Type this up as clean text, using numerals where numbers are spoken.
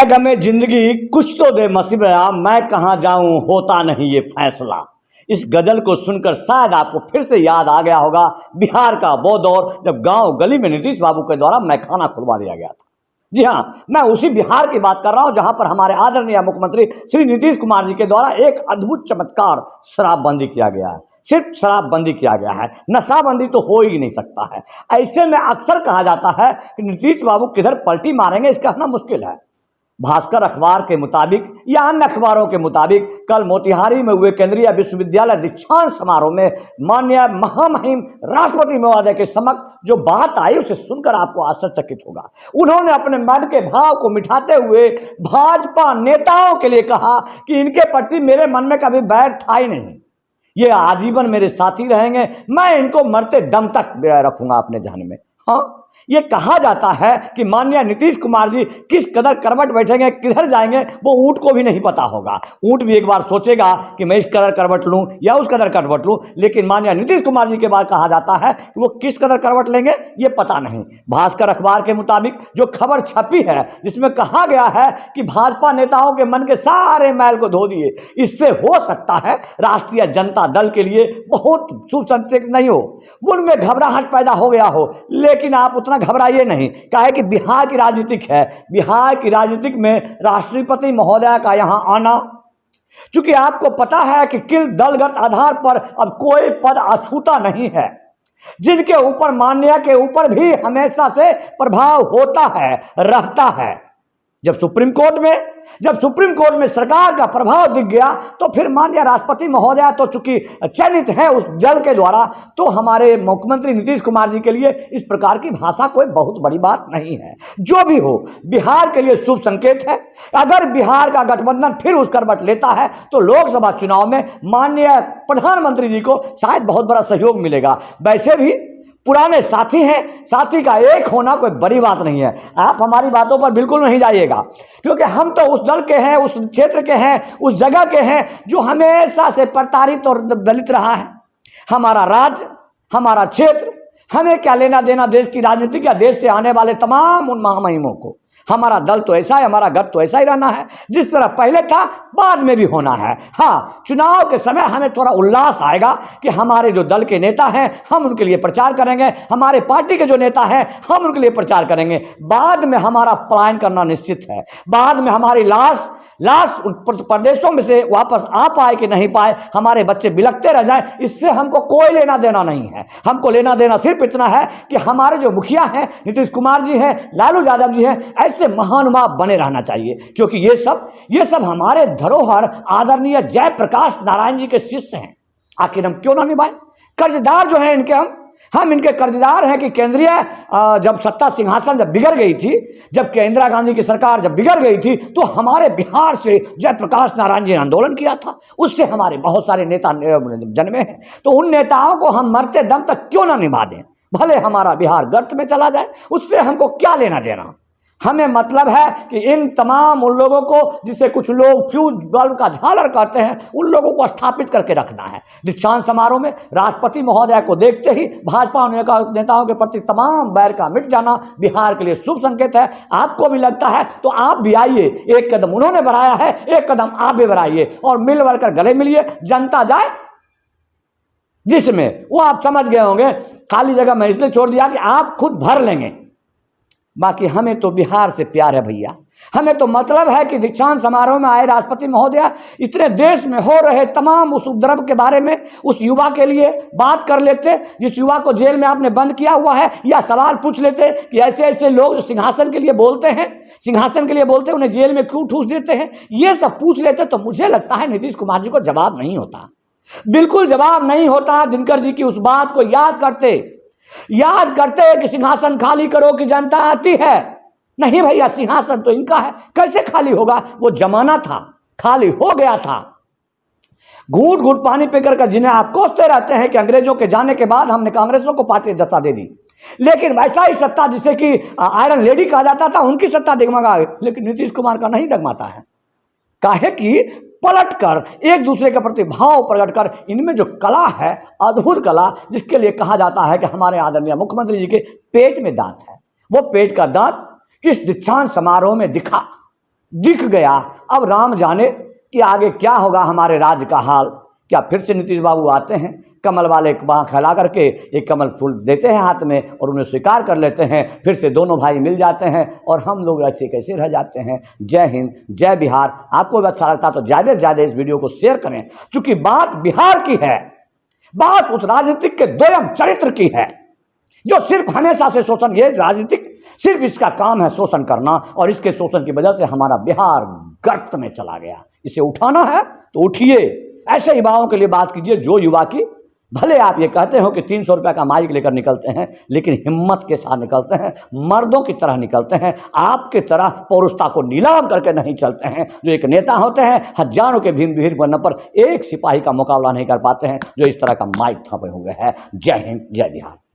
गमे जिंदगी कुछ तो दे मसीबा, मैं कहाँ जाऊं होता नहीं ये फैसला। इस गजल को सुनकर शायद आपको फिर से याद आ गया होगा बिहार का वो दौर जब गांव गली में नीतीश बाबू के द्वारा मैखाना खुलवा दिया गया था। जी हाँ, मैं उसी बिहार की बात कर रहा हूं जहां पर हमारे आदरणीय मुख्यमंत्री श्री नीतीश कुमार जी के द्वारा एक अद्भुत चमत्कार शराबबंदी किया गया है। सिर्फ शराबबंदी किया गया है, नशाबंदी तो हो ही नहीं सकता है। ऐसे में अक्सर कहा जाता है कि नीतीश बाबू किधर पलटी मारेंगे, इसका कहना मुश्किल है। भास्कर अखबार के मुताबिक या अन्य अखबारों के मुताबिक कल मोतिहारी में हुए केंद्रीय विश्वविद्यालय दीक्षांत समारोह में माननीय महामहिम राष्ट्रपति महोदय के समक्ष जो बात आई उसे सुनकर आपको आश्चर्यचकित होगा। उन्होंने अपने मन के भाव को मिटाते हुए भाजपा नेताओं के लिए कहा कि इनके प्रति मेरे मन में कभी बैर था ही नहीं, ये आजीवन मेरे साथी रहेंगे, मैं इनको मरते दम तक रखूंगा अपने ध्यान में। हाँ, ये कहा जाता है कि माननीय नीतीश कुमार जी किस कदर करवट बैठेंगे, किधर जाएंगे, वो ऊंट को भी नहीं पता होगा। ऊंट भी एक बार सोचेगा कि मैं इस कदर करवट लूं या उस कदर करवट लूं, लेकिन माननीय नीतीश कुमार जी के बाद कहा जाता है कि वो किस कदर करवट लेंगे ये पता नहीं। भास्कर अखबार के मुताबिक जो खबर छपी है जिसमें कहा गया है कि भाजपा नेताओं के मन के सारे मैल को धो दिए, इससे हो सकता है राष्ट्रीय जनता दल के लिए बहुत शुभ संकेत नहीं हो, उनमें घबराहट पैदा हो गया हो। लेकिन आप उतना घबराइए नहीं, क्या है कि बिहार की राजनीतिक है, बिहार की राजनीतिक में राष्ट्रपति महोदय का यहां आना, चूंकि आपको पता है कि किल दलगत आधार पर अब कोई पद अछूता नहीं है, जिनके ऊपर माननीय के ऊपर भी हमेशा से प्रभाव होता है, रहता है। जब सुप्रीम कोर्ट में सरकार का प्रभाव दिख गया तो फिर माननीय राष्ट्रपति महोदय तो चूंकि चयनित है उस दल के द्वारा, तो हमारे मुख्यमंत्री नीतीश कुमार जी के लिए इस प्रकार की भाषा कोई बहुत बड़ी बात नहीं है। जो भी हो, बिहार के लिए शुभ संकेत है। अगर बिहार का गठबंधन फिर उस करवट लेता है तो लोकसभा चुनाव में माननीय प्रधानमंत्री जी को शायद बहुत बड़ा सहयोग मिलेगा। वैसे भी पुराने साथी हैं, साथी का एक होना कोई बड़ी बात नहीं है। आप हमारी बातों पर बिल्कुल नहीं जाइएगा, क्योंकि हम तो उस दल के हैं, उस क्षेत्र के हैं, उस जगह के हैं जो हमेशा से प्रताड़ित और दलित रहा है। हमारा राज्य, हमारा क्षेत्र, हमें क्या लेना देना देश की राजनीति या देश से आने वाले तमाम उन महामहिमों को। हमारा दल तो ऐसा है, हमारा गढ़ तो ऐसा ही रहना है, जिस तरह पहले था बाद में भी होना है। हाँ, चुनाव के समय हमें थोड़ा उल्लास आएगा कि हमारे जो दल के नेता हैं हम उनके लिए प्रचार करेंगे, हमारे पार्टी के जो नेता हैं हम उनके लिए प्रचार करेंगे। बाद में हमारा पलायन करना निश्चित है, बाद में हमारी लाश प्रदेशों में से वापस आ पाए कि नहीं पाए, हमारे बच्चे बिलखते रह जाए, इससे हमको कोई लेना देना नहीं है। हमको लेना देना सिर्फ इतना है कि हमारे जो मुखिया हैं नीतीश कुमार जी हैं, लालू यादव जी हैं, ऐसे महानुभाव बने रहना चाहिए, क्योंकि ये सब हमारे धरोहर आदरणीय जयप्रकाश नारायण जी के शिष्य हैं। आखिर हम क्यों ना निभाएं? कर्जदार जो हैं इनके, हम इनके कर्जदार हैं कि केंद्रीय जब सत्ता सिंहासन जब बिगड़ गई थी, जब इंदिरा गांधी की सरकार जब बिगड़ गई थी, तो हमारे बिहार से जयप्रकाश नारायण जी ने आंदोलन किया था, उससे हमारे बहुत सारे नेता जन्मे हैं। तो उन नेताओं को हम मरते दम तक क्यों ना निभा दें? भले हमारा बिहार गर्त में चला जाए, उससे हमको क्या लेना देना। हमें मतलब है कि इन तमाम उन लोगों को जिसे कुछ लोग फ्यूज बल्ब का झालर करते हैं, उन लोगों को स्थापित करके रखना है। दीक्षांत समारोह में राष्ट्रपति महोदय को देखते ही भाजपा नेताओं के प्रति तमाम बैर का मिट जाना बिहार के लिए शुभ संकेत है। आपको भी लगता है तो आप भी आइए, एक कदम उन्होंने बढ़ाया है, एक कदम आप भी बढ़ाइए और मिल कर गले मिलिए। जनता जाए जिसमें, वो आप समझ गए होंगे, खाली जगह मैं इसलिए छोड़ दिया कि आप खुद भर लेंगे। बाकी हमें तो बिहार से प्यार है भैया, हमें तो मतलब है कि दीक्षांत समारोह में आए राष्ट्रपति महोदय इतने देश में हो रहे तमाम उस उपद्रव के बारे में उस युवा के लिए बात कर लेते, जिस युवा को जेल में आपने बंद किया हुआ है, या सवाल पूछ लेते कि ऐसे ऐसे लोग जो सिंहासन के लिए बोलते हैं उन्हें जेल में क्यों ठूस देते हैं। ये सब पूछ लेते तो मुझे लगता है नीतीश कुमार जी को जवाब नहीं होता, बिल्कुल जवाब नहीं होता। दिनकर जी की उस बात को याद करते कि सिंहासन खाली करो कि जनता आती है। नहीं भैया, सिंहासन तो इनका है, कैसे खाली होगा? वो जमाना था, खाली हो गया था। घूट घूट पानी पीकर जिन्हें आप कोसते रहते हैं कि अंग्रेजों के जाने के बाद हमने कांग्रेसों को पार्टी दशा दे दी, लेकिन वैसा ही सत्ता जिसे कि आयरन लेडी कहा जाता था, उनकी सत्ता डगमगा गई, लेकिन नीतीश कुमार का नहीं डगमाता है। काहे कि पलट कर एक दूसरे के प्रति भाव प्रकट कर, इनमें जो कला है, अद्भुत कला, जिसके लिए कहा जाता है कि हमारे आदरणीय मुख्यमंत्री जी के पेट में दांत है, वो पेट का दांत इस दीक्षांत समारोह में दिखा। दिख गया। अब राम जाने कि आगे क्या होगा हमारे राज्य का हाल। क्या फिर से नीतीश बाबू आते हैं, कमल वाले बाँह फैला करके एक कमल फूल देते हैं हाथ में और उन्हें स्वीकार कर लेते हैं, फिर से दोनों भाई मिल जाते हैं और हम लोग ऐसे कैसे रह जाते हैं। जय हिंद, जय बिहार। आपको भी अच्छा लगता तो ज़्यादा से ज़्यादा इस वीडियो को शेयर करें, क्योंकि बात बिहार की है, बात उस राजनीतिक के दोयम चरित्र की है जो सिर्फ हमेशा से शोषण, ये राजनीतिक सिर्फ इसका काम है शोषण करना, और इसके शोषण की वजह से हमारा बिहार गर्त में चला गया। इसे उठाना है तो उठिए, ऐसे युवाओं के लिए बात कीजिए जो युवा की, भले आप ये कहते हो कि 300 रुपये का माइक लेकर निकलते हैं, लेकिन हिम्मत के साथ निकलते हैं, मर्दों की तरह निकलते हैं, आपके तरह पौरुषता को नीलाम करके नहीं चलते हैं। जो एक नेता होते हैं, हजारों के भीड़ बनने पर एक सिपाही का मुकाबला नहीं कर पाते हैं जो इस तरह का माइक थापे हुए हैं। जय हिंद, जय बिहार।